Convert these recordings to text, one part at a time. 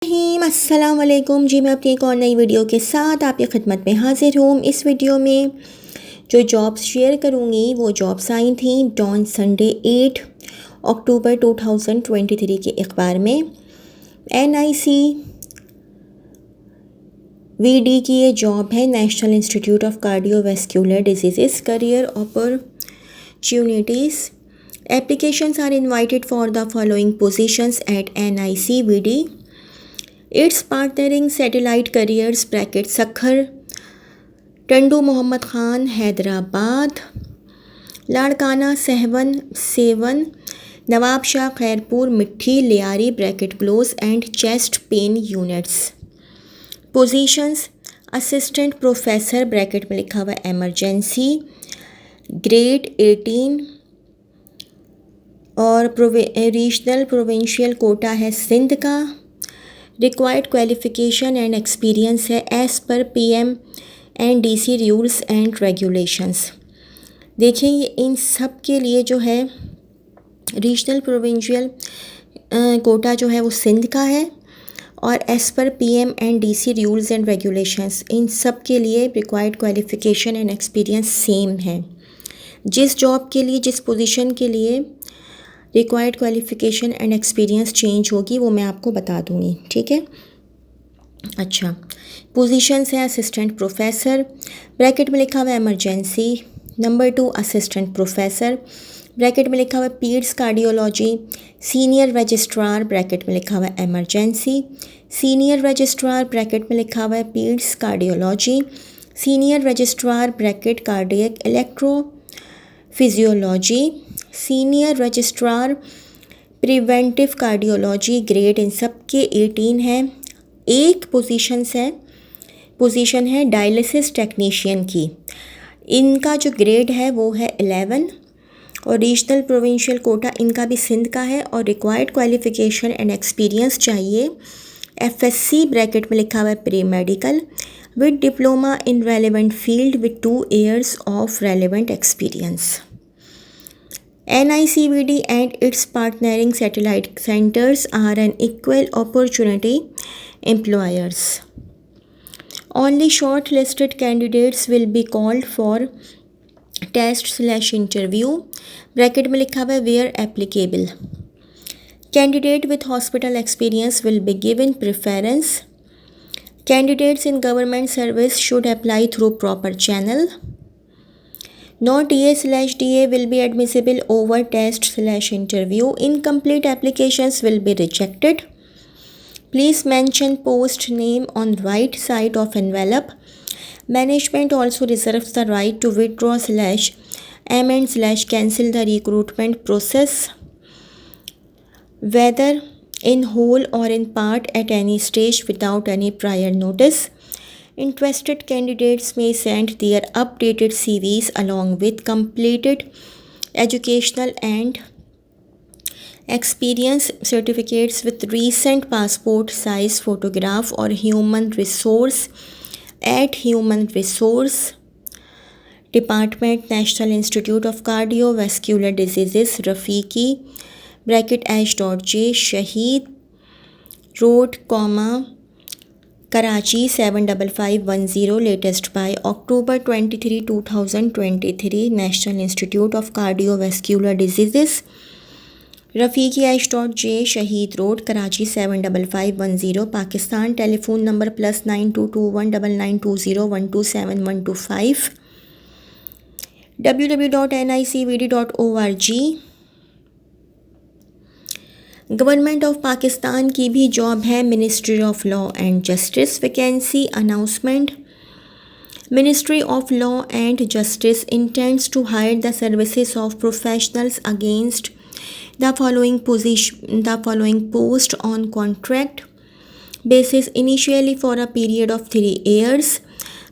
अस्सलाम वालेकुम जी। मैं अपनी एक और नई वीडियो के साथ आपकी खिदमत में हाजिर हूँ। इस वीडियो में जो जॉब्स शेयर करूँगी वो जॉब्स आई थी डॉन संडे 8 अक्टूबर 2023 के अखबार में। NIC VD की ये जॉब है, national institute of cardiovascular disease career opportunities. Applications are invited for the following positions at NIC VD. Its partnering satellite careers bracket Sukkur, Tando Muhammad Khan Hyderabad, Larkana Sehwan, Nawab Shah Khairpur Mithi Lyari bracket close and chest pain units. Positions assistant professor bracket में लिखा हुआ emergency grade 18 और regional provincial Kota है सिंध का। Required qualification and experience है as per PM&DC rules and regulations. देखिए ये इन सब के लिए जो है रीजनल प्रोविंशियल कोटा जो है वो सिंध का है और as per PM&DC rules and regulations इन सब के लिए required qualification and experience same है। जिस जॉब के लिए, जिस पोजीशन के लिए required qualification and experience change होगी वो मैं आपको बता दूँगी, ठीक है। अच्छा, पोजीशंस है असिस्टेंट प्रोफेसर ब्रैकेट में लिखा हुआ emergency, number 2 assistant professor bracket में लिखा हुआ पीड्स कार्डियोलॉजी, सीनियर रजिस्ट्रार ब्रैकेट में लिखा हुआ एमरजेंसी, सीनियर रजिस्ट्रार ब्रैकेट में लिखा हुआ पीड्स cardiology, senior registrar bracket cardiac electrophysiology, senior registrar preventive cardiology. Grade इन सब के 18 है। एक पोजीशन है डायलिसिस टेक्नीशियन की, इनका जो ग्रेड है वो है 11 और रीजनल प्रोविंशियल कोटा इनका भी सिंध का है और रिक्वायर्ड क्वालिफ़िकेशन एंड एक्सपीरियंस चाहिए FSC ब्रैकेट में लिखा हुआ है pre medical with diploma in relevant field with 2 years of relevant experience. NIC VD and its partnering satellite centers are an equal opportunity employers. Only shortlisted candidates will be called for test/interview bracket में लिखा हुआ है where applicable. Candidate with hospital experience will be given preference. Candidates in government service should apply through proper channel. No TA/DA will be admissible over test/interview. Incomplete applications will be rejected. Please mention post name on right side of envelope. Management also reserves the right to withdraw/amend/cancel the recruitment process, whether in whole or in part at any stage without any prior notice. Interested candidates may send their updated CVs along with completed educational and experience certificates with recent passport size photograph or human resource department, National Institute of Cardiovascular Diseases, Rafiki bracket H.J Shaheed road Karachi 75510 latest by October 23 2023 National institute of cardiovascular Diseases Rafiqui H.J Shaheed road Karachi 75510 Pakistan. Telephone number +92219920127125 www.nicvd.org। Government of Pakistan की भी job है, Ministry of Law and Justice. Vacancy announcement. Ministry of Law and Justice intends to hire the services of professionals against the following post on contract basis initially for a period of 3 years,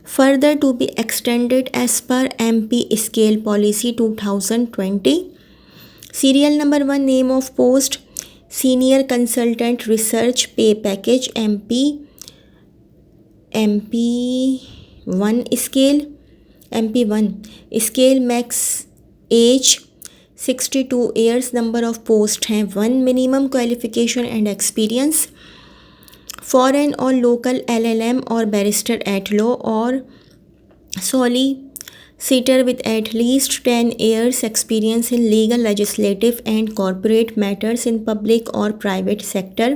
further to be extended as per MP Scale Policy 2020. Serial number 1, name of post Senior Consultant Research, pay package MP1 scale, max age 62 years, number of post हैं 1, minimum qualification and experience foreign or local LLM or barrister at law or solicitor with at least 10 years experience in legal, legislative and corporate matters in public or private sector.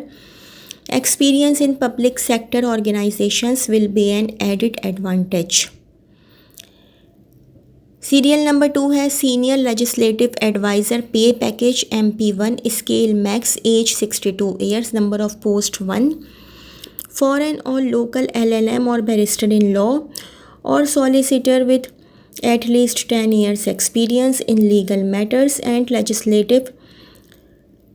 Experience in public sector organizations will be an added advantage. Serial number 2 है Senior Legislative Advisor Pay Package MP1 Scale Max Age 62 years. Number of post 1. Foreign or local LLM or barrister in law or solicitor with at least 10 years experience in legal matters and legislative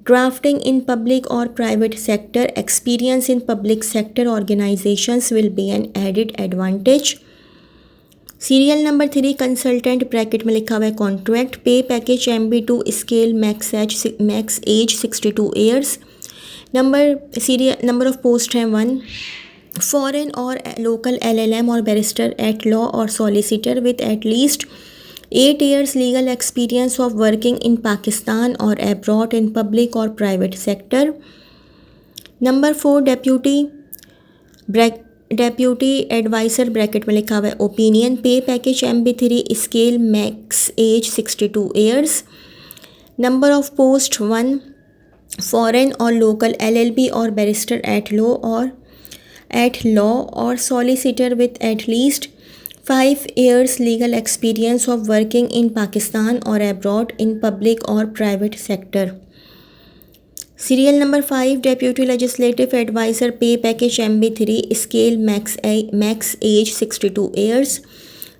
drafting in public or private sector. Experience in public sector organizations will be an added advantage. Serial number 3 consultant bracket में लिखा हुआ है contract pay package MB2 scale max age 62 years. Number of post हैं 1. Foreign और local LLM और barrister at law और solicitor with at least 8 years legal experience of working in Pakistan और abroad in public और private sector. Number 4 deputy adviser bracket में लिखा हुआ है opinion pay package MB3 scale max age 62 years. Number of post 1. Foreign और local LLB और barrister at law और solicitor with at least 5 years legal experience of working in Pakistan और abroad in public और private sector. Serial number 5 deputy legislative adviser pay package MB3 scale max age 62 years.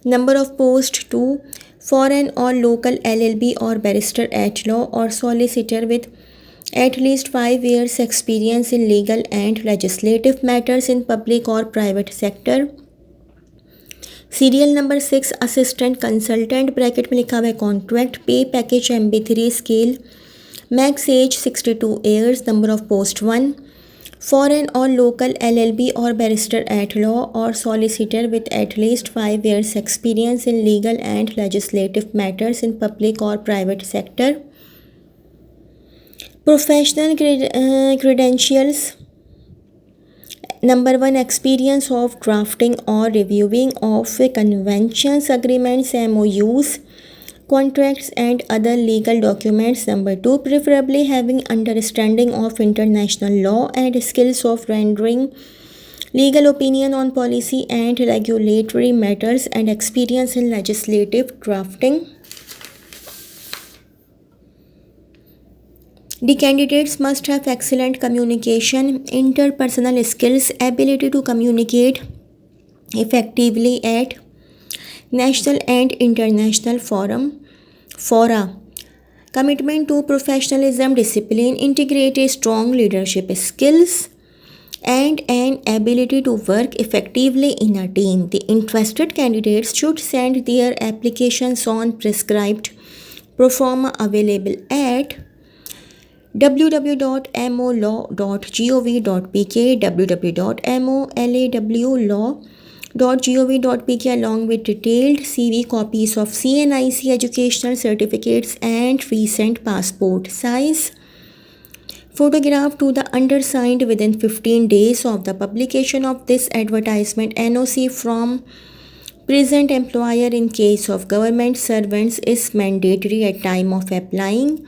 Number of post 2. Foreign और local LLB और barrister at law और solicitor with at least 5 years experience in legal and legislative matters in public or private sector. Serial number 6 assistant consultant bracket में लिखा हुआ है contract pay package MB3 scale max age 62 years. Number of post 1. Foreign और local LLB और barrister at law और solicitor with at least 5 years experience in legal and legislative matters in public और private sector. Professional credentials. Number 1 experience of drafting or reviewing of conventions, agreements, MOUs, contracts and other legal documents. Number 2 preferably having understanding of international law and skills of rendering legal opinion on policy and regulatory matters and experience in legislative drafting. The candidates must have excellent communication, interpersonal skills, ability to communicate effectively at national and international fora, commitment to professionalism, discipline, integrate strong leadership skills, and an ability to work effectively in a team. The interested candidates should send their applications on prescribed proforma available at www.molaw.gov.pk, www.molawlaw.gov.pk along with detailed CV, copies of CNIC educational certificates and recent passport size photograph to the undersigned within 15 days of the publication of this advertisement. NOC from present employer in case of government servants is mandatory at time of applying.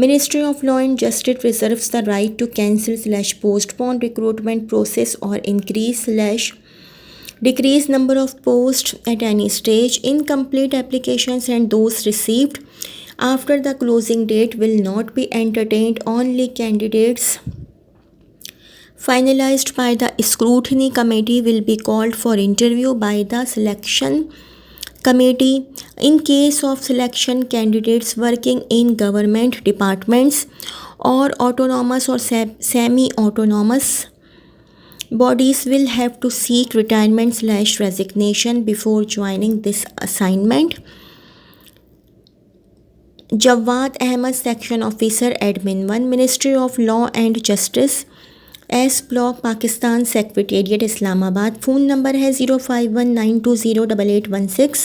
Ministry of Law and Justice reserves the right to cancel/postpone recruitment process or increase/decrease number of posts at any stage. Incomplete applications and those received after the closing date will not be entertained. Only candidates finalized by the scrutiny committee will be called for interview by the selection committee. In case of selection, candidates working in government departments or autonomous or semi-autonomous bodies will have to seek retirement/resignation before joining this assignment. Jawad Ahmed, Section Officer, Admin 1, Ministry of Law and Justice, S Block, Pakistan, Secretariat, Islamabad. Phone number है 0519208816,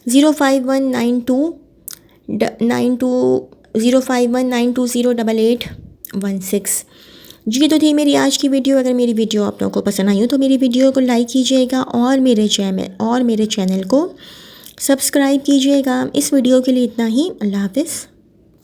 0519208816. जी तो थी मेरी आज की video. अगर मेरी video आप लोगों को पसंद आई हो तो मेरी वीडियो को लाइक कीजिएगा और मेरे चैनल को सब्सक्राइब कीजिएगा। इस वीडियो के लिए इतना ही। अल्लाह हाफ़िज़।